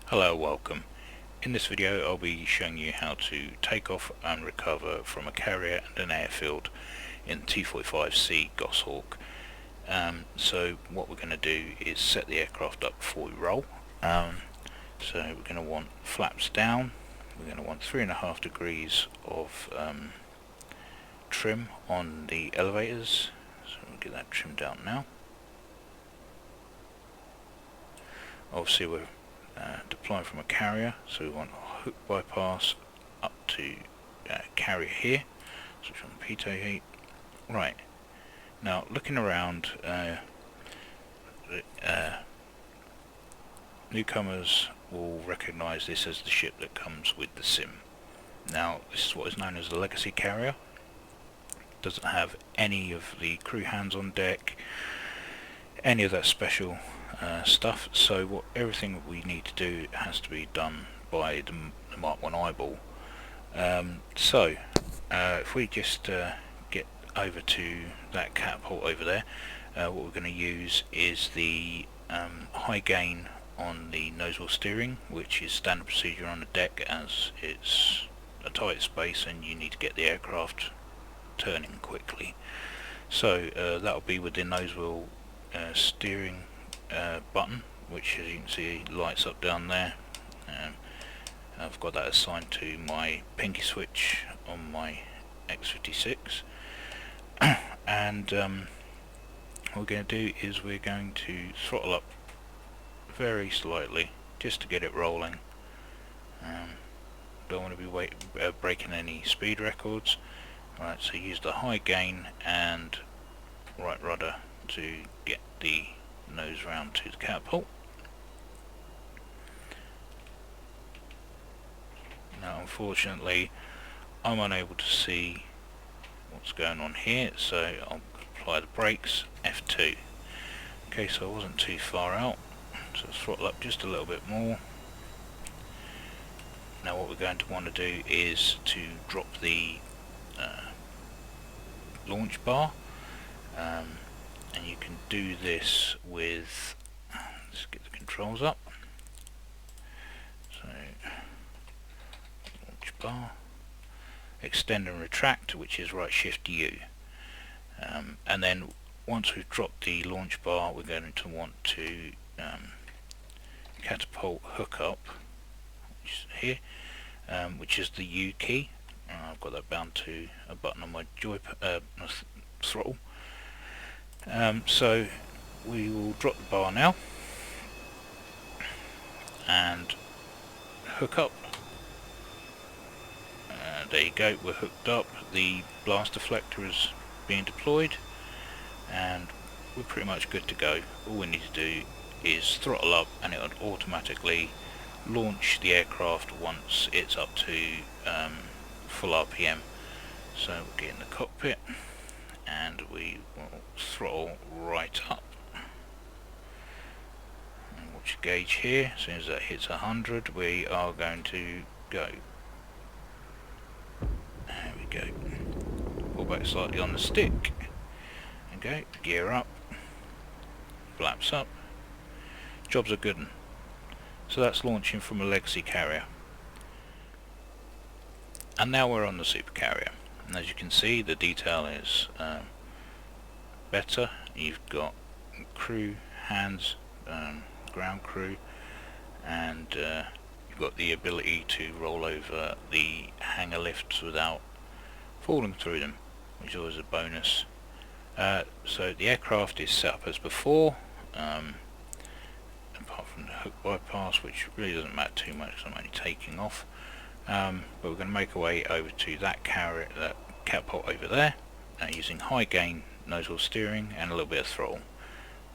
Hello, welcome. In this video I'll be showing you how to take off and recover from a carrier and an airfield in T-45C Goshawk. So what we're going to do is set the aircraft up before we roll. So we're going to want flaps down, we're going to want 3.5 degrees of trim on the elevators, so we'll get that trimmed down now. Obviously we're deploying from a carrier, so we want a hook bypass up to carrier here. Switch on pitot heat. Right, now looking around, newcomers will recognise this as the ship that comes with the sim. Now this is what is known as the legacy carrier. Doesn't have any of the crew hands on deck, any of that special stuff, so everything that we need to do has to be done by the Mark 1 eyeball. If we just get over to that catapult over there, what we're going to use is the high gain on the nozzle steering, which is standard procedure on the deck as it's a tight space and you need to get the aircraft turning quickly. So that'll be with the nozzle steering button, which as you can see lights up down there. I've got that assigned to my pinky switch on my X56 and what we're going to do is we're going to throttle up very slightly just to get it rolling. Don't want to be breaking any speed records. Right, so use the high gain and right rudder to get the nose round to the catapult. Now unfortunately I'm unable to see what's going on here, so I'll apply the brakes, F2. Okay, so I wasn't too far out, so throttle up just a little bit more. Now what we're going to want to do is to drop the launch bar, and you can do this with, let's get the controls up, so launch bar, extend and retract, which is right shift U, and then once we've dropped the launch bar we're going to want to catapult hook up, which is here, which is the U key. I've got that bound to a button on my throttle. So we will drop the bar now and hook up. There you go, we're hooked up. The blast deflector is being deployed and we're pretty much good to go. All we need to do is throttle up and it will automatically launch the aircraft once it's up to full RPM. So we'll get in the cockpit and we will throttle right up. And watch the gauge here, as soon as that hits 100 we are going to go. There we go. Pull back slightly on the stick and go, gear up, flaps up. Job's a good one. So that's launching from a legacy carrier. And now we're on the supercarrier, and as you can see the detail is better. You've got crew hands, ground crew, and you've got the ability to roll over the hangar lifts without falling through them, which is always a bonus. So the aircraft is set up as before, apart from the hook bypass, which really doesn't matter too much because I'm only taking off. But we're going to make our way over to that carrier, that catapult over there, using high gain nozzle steering and a little bit of throttle.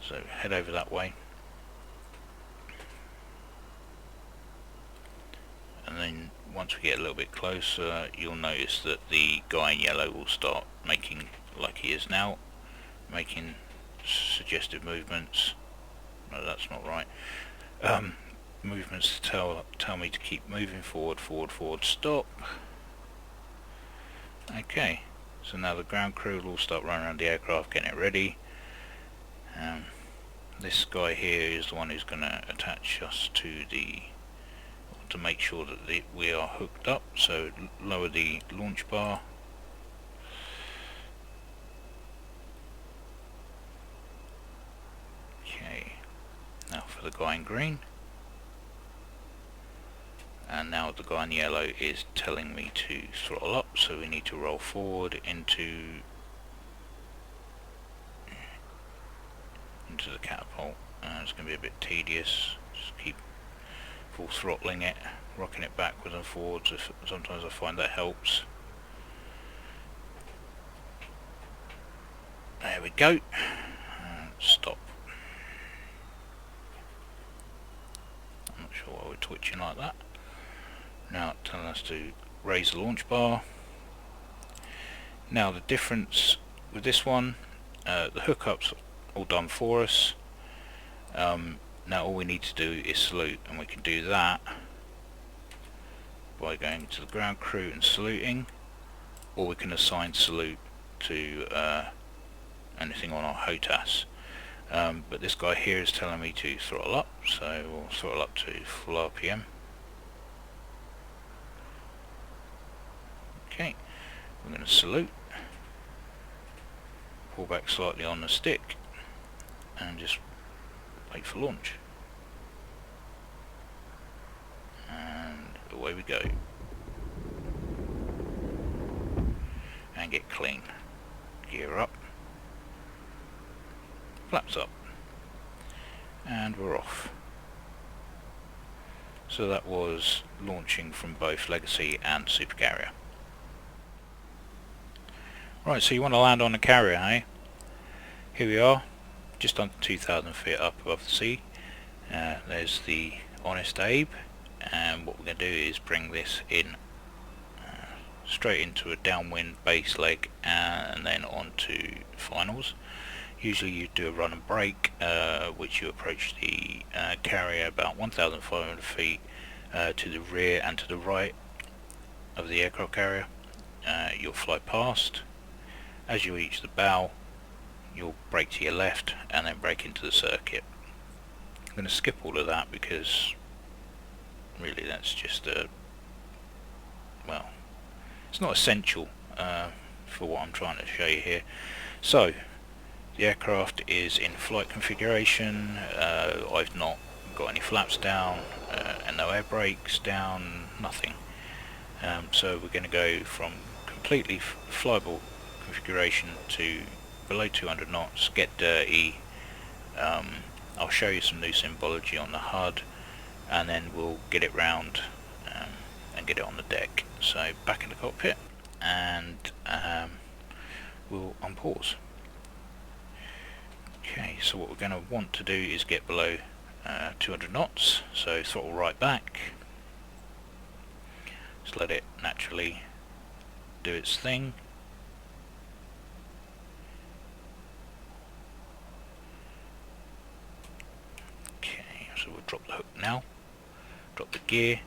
So head over that way, and then once we get a little bit closer you'll notice that the guy in yellow will start making, like he is now, making suggestive movements. No, that's not right. Movements to tell me to keep moving forward, stop. Okay, so now the ground crew will start running around the aircraft getting it ready. This guy here is the one who's going to attach us to the to make sure that we are hooked up. So lower the launch bar. Okay, now for the guy in green. And now the guy in yellow is telling me to throttle up, so we need to roll forward into the catapult. It's going to be a bit tedious. Just keep full throttling it, rocking it backwards and forwards. Sometimes I find that helps. There we go. Stop. I'm not sure why we're twitching like that. Now it's telling us to raise the launch bar. Now the difference with this one, the hookup's all done for us. Now all we need to do is salute, and we can do that by going to the ground crew and saluting, or we can assign salute to anything on our HOTAS. But this guy here is telling me to throttle up, so we'll throttle up to full RPM. Okay, we're going to salute, pull back slightly on the stick, and just wait for launch. And away we go. And get clean. Gear up. Flaps up. And we're off. So that was launching from both Legacy and Supercarrier. Right, so you want to land on a carrier, eh? Here we are, just under 2,000 feet up above the sea. There's the Honest Abe, and what we're going to do is bring this in straight into a downwind base leg and then onto finals. Usually you do a run and brake, which you approach the carrier about 1,500 feet to the rear and to the right of the aircraft carrier. You'll fly past. As you reach the bow, you'll brake to your left and then brake into the circuit. I'm going to skip all of that because really that's just well, it's not essential for what I'm trying to show you here. So the aircraft is in flight configuration. I've not got any flaps down and no air brakes down, nothing. So we're going to go from completely flyable configuration to below 200 knots, get dirty. I'll show you some new symbology on the HUD, and then we'll get it round and get it on the deck. So back in the cockpit, and we'll unpause. Okay, so what we're going to want to do is get below 200 knots, so throttle right back. Just let it naturally do its thing. So we'll drop the hook now, drop the gear,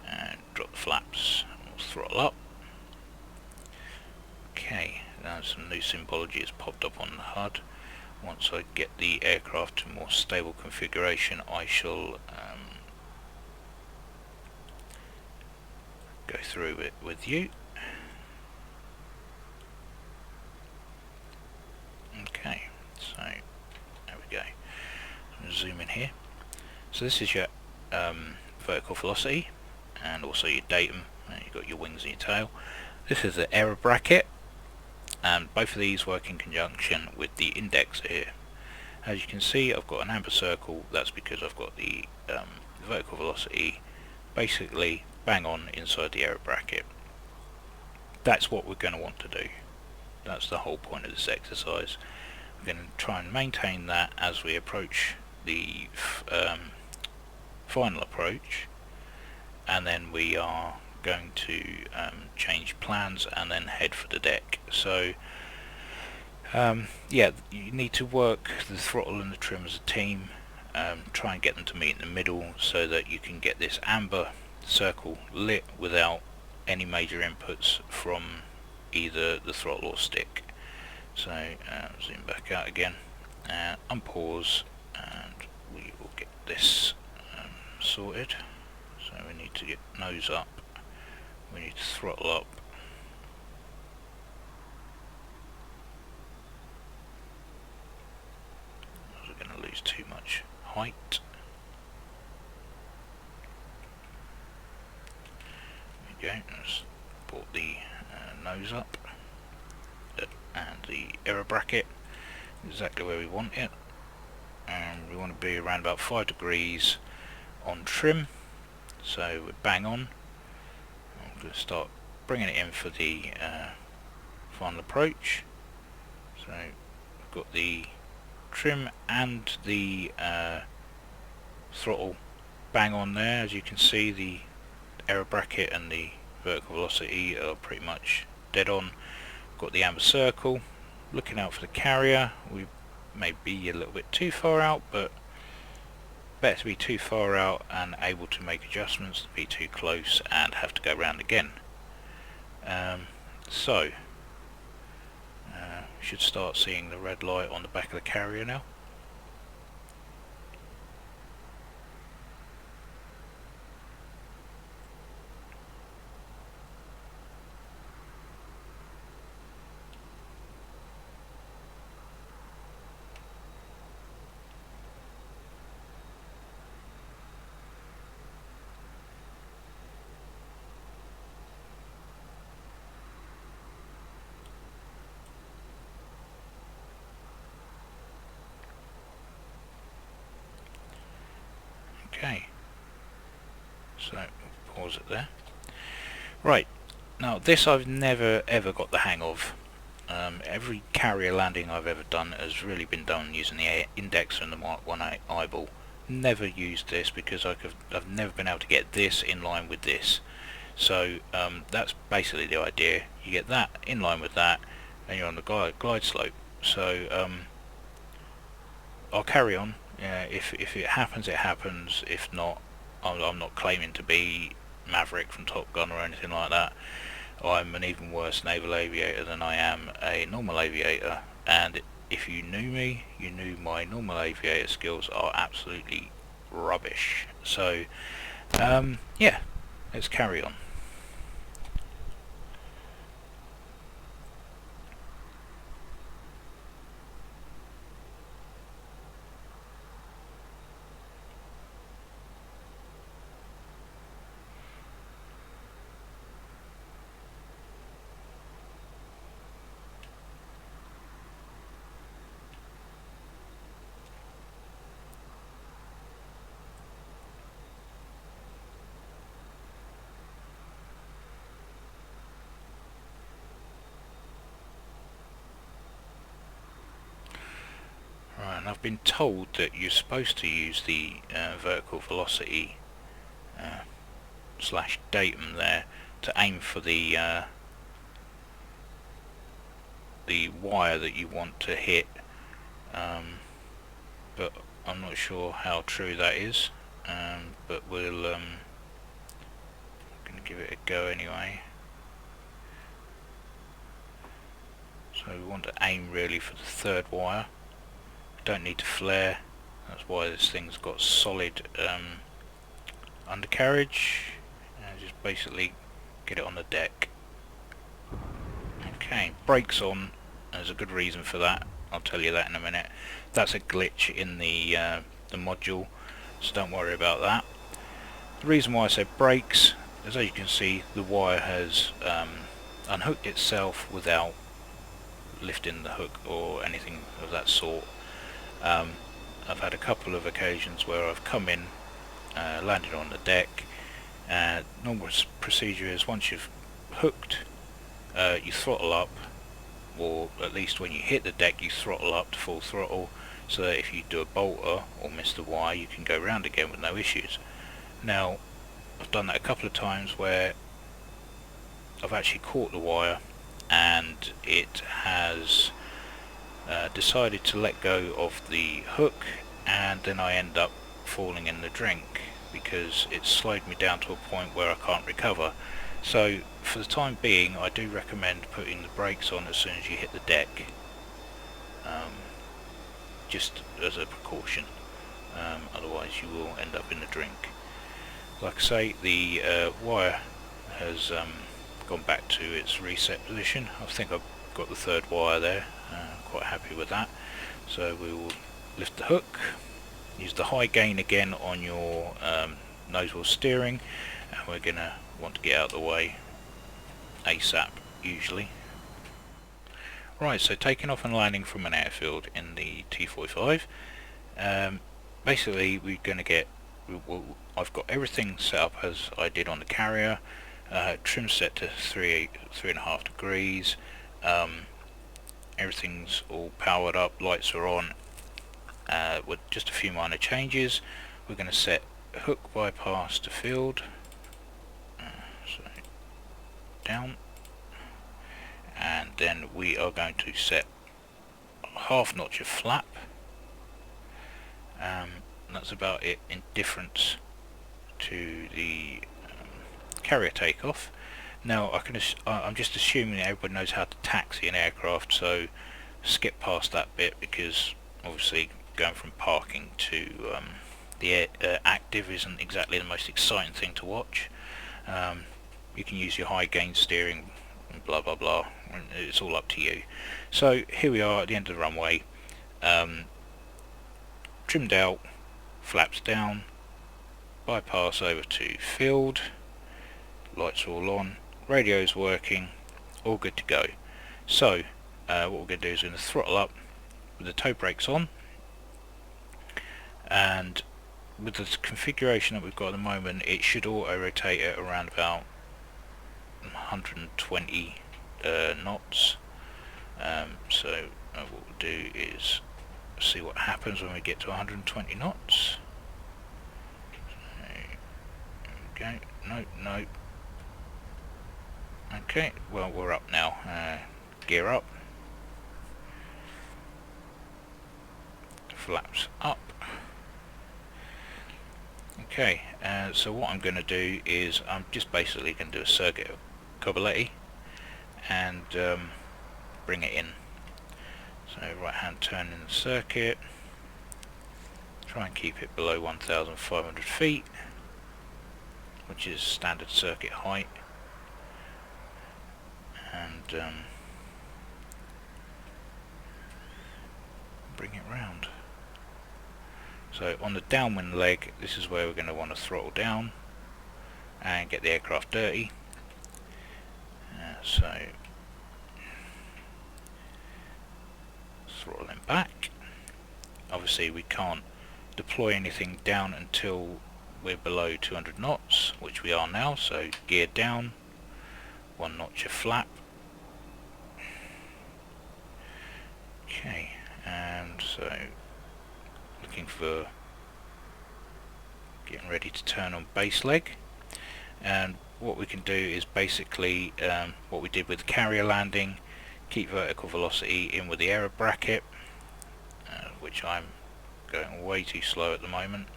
and drop the flaps. We'll throttle up. Okay, now some new symbology has popped up on the HUD. Once I get the aircraft to more stable configuration, I shall go through it with you. Okay, so there we go. I'm going to zoom in here. So this is your vertical velocity and also your datum. You've got your wings and your tail. This is the error bracket, and both of these work in conjunction with the indexer here. As you can see, I've got an amber circle. That's because I've got the vertical velocity basically bang on inside the error bracket. That's what we're going to want to do. That's the whole point of this exercise. We're going to try and maintain that as we approach the final approach, and then we are going to change plans and then head for the deck. So yeah, you need to work the throttle and the trim as a team, try and get them to meet in the middle so that you can get this amber circle lit without any major inputs from either the throttle or stick. So zoom back out again, unpause, and we will get this sorted. So So we need to get nose up, we need to throttle up. We're going to lose too much height. There we go, let's put the nose up and the error bracket exactly where we want it, and we want to be around about 5 degrees on trim, so we're bang on. I'm going to start bringing it in for the final approach. So we've got the trim and the throttle bang on there. As you can see, the error bracket and the vertical velocity are pretty much dead on. Got the amber circle. Looking out for the carrier. We may be a little bit too far out, but better to be too far out and able to make adjustments than be too close and have to go round again. So should start seeing the red light on the back of the carrier now. Okay, so we'll pause it there. Right, now this I've never ever got the hang of. Every carrier landing I've ever done has really been done using the index and the Mark 1 eyeball. Never used this because I've never been able to get this in line with this. So that's basically the idea. You get that in line with that and you're on the glide slope. So I'll carry on. If it happens, it happens. If not, I'm not claiming to be Maverick from Top Gun or anything like that. I'm an even worse naval aviator than I am a normal aviator, and if you knew me, you knew my normal aviator skills are absolutely rubbish. So yeah, let's carry on. Right, and I've been told that you're supposed to use the vertical velocity slash datum there to aim for the wire that you want to hit, but I'm not sure how true that is, but we'll gonna give it a go anyway. So we want to aim really for the third wire. Don't need to flare, that's why this thing's got solid undercarriage, and just basically get it on the deck. Okay, brakes on. There's a good reason for that. I'll tell you that in a minute. That's a glitch in the module, so don't worry about that. The reason why I say brakes is, as you can see, the wire has unhooked itself without lifting the hook or anything of that sort. I've had a couple of occasions where I've come in, landed on the deck. Normal procedure is once you've hooked, you throttle up, or at least when you hit the deck you throttle up to full throttle, so that if you do a bolter or miss the wire you can go round again with no issues. Now I've done that a couple of times where I've actually caught the wire and it has decided to let go of the hook, and then I end up falling in the drink because it's slowed me down to a point where I can't recover. So for the time being I do recommend putting the brakes on as soon as you hit the deck, just as a precaution, otherwise you will end up in the drink. Like I say, the wire has gone back to its reset position. I think I've got the third wire there. Quite happy with that. So we will lift the hook, use the high gain again on your nose wheel steering, and we're going to want to get out of the way ASAP usually. Right, so taking off and landing from an airfield in the T-45, basically we're going to get, I've got everything set up as I did on the carrier, trim set to 3.5 degrees, everything's all powered up, lights are on, with just a few minor changes. We're going to set hook bypass to field, so down, and then we are going to set half notch of flap. That's about it in difference to the carrier takeoff. Now I'm just assuming that everybody knows how to taxi an aircraft, so skip past that bit, because obviously going from parking to the active isn't exactly the most exciting thing to watch. You can use your high gain steering and blah blah blah, it's all up to you. So here we are at the end of the runway, trimmed out, flaps down, bypass over to field, lights are all on, radio's working, all good to go. So what we're going to do is we're going to throttle up with the toe brakes on, and with the configuration that we've got at the moment, it should auto rotate at around about 120 knots. So what we'll do is see what happens when we get to 120 knots. Okay, no. Okay, well, we're up now. Gear up, flaps up. Okay, so what I'm going to do is I'm just basically going to do a circuit of Coballetti and bring it in. So right hand turn in the circuit, try and keep it below 1,500 feet, which is standard circuit height, and bring it round. So on the downwind leg, this is where we're going to want to throttle down and get the aircraft dirty. So throttling back. Obviously we can't deploy anything down until we're below 200 knots, which we are now, so gear down, 1 notch of flap. Okay, and so looking for getting ready to turn on base leg, and what we can do is basically what we did with the carrier landing, keep vertical velocity in with the error bracket, which I'm going way too slow at the moment.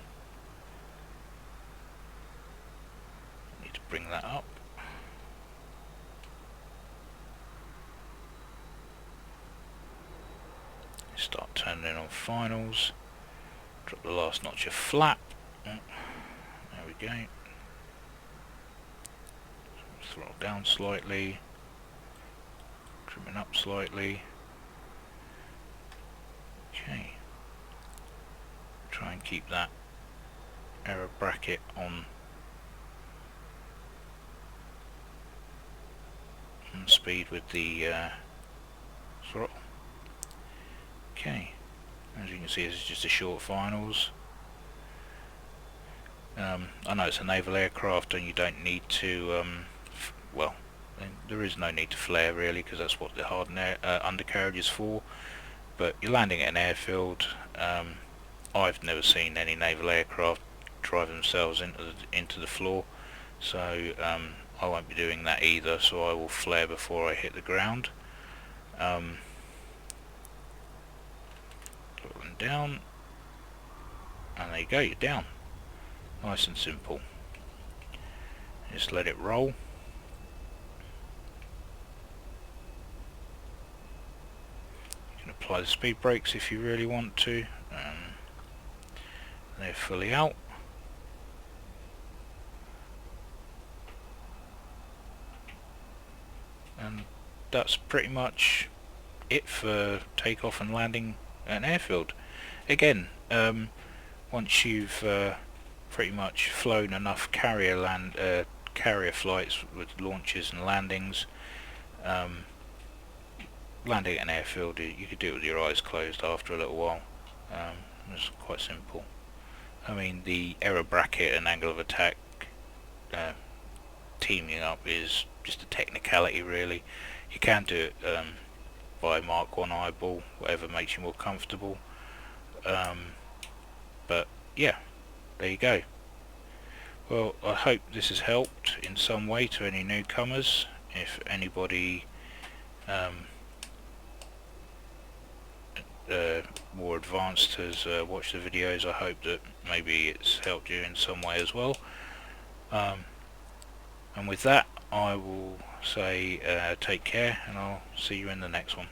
Need to bring that up. Start turning on finals. Drop the last notch of flap. There we go. Throttle down slightly. Trimming up slightly. Okay. Try and keep that error bracket on speed with the throttle. Okay, as you can see, this is just a short finals. I know it's a naval aircraft and you don't need to, well, there is no need to flare really, because that's what the hardened undercarriage is for, but you're landing at an airfield. I've never seen any naval aircraft drive themselves into the floor, so I won't be doing that either, so I will flare before I hit the ground. Throttling down, and there you go, you're down. Nice and simple. Just let it roll. You can apply the speed brakes if you really want to. They're fully out. that's pretty much it for takeoff and landing at an airfield. Again, once you've pretty much flown enough carrier flights with launches and landings, landing at an airfield, you could do it with your eyes closed after a little while. It's quite simple. I mean, the error bracket and angle of attack teaming up is just a technicality, really. You can do it by Mark 1 eyeball, whatever makes you more comfortable. But yeah, there you go. Well, I hope this has helped in some way to any newcomers. If anybody more advanced has watched the videos, I hope that maybe it's helped you in some way as well. And with that, I will say take care, and I'll see you in the next one.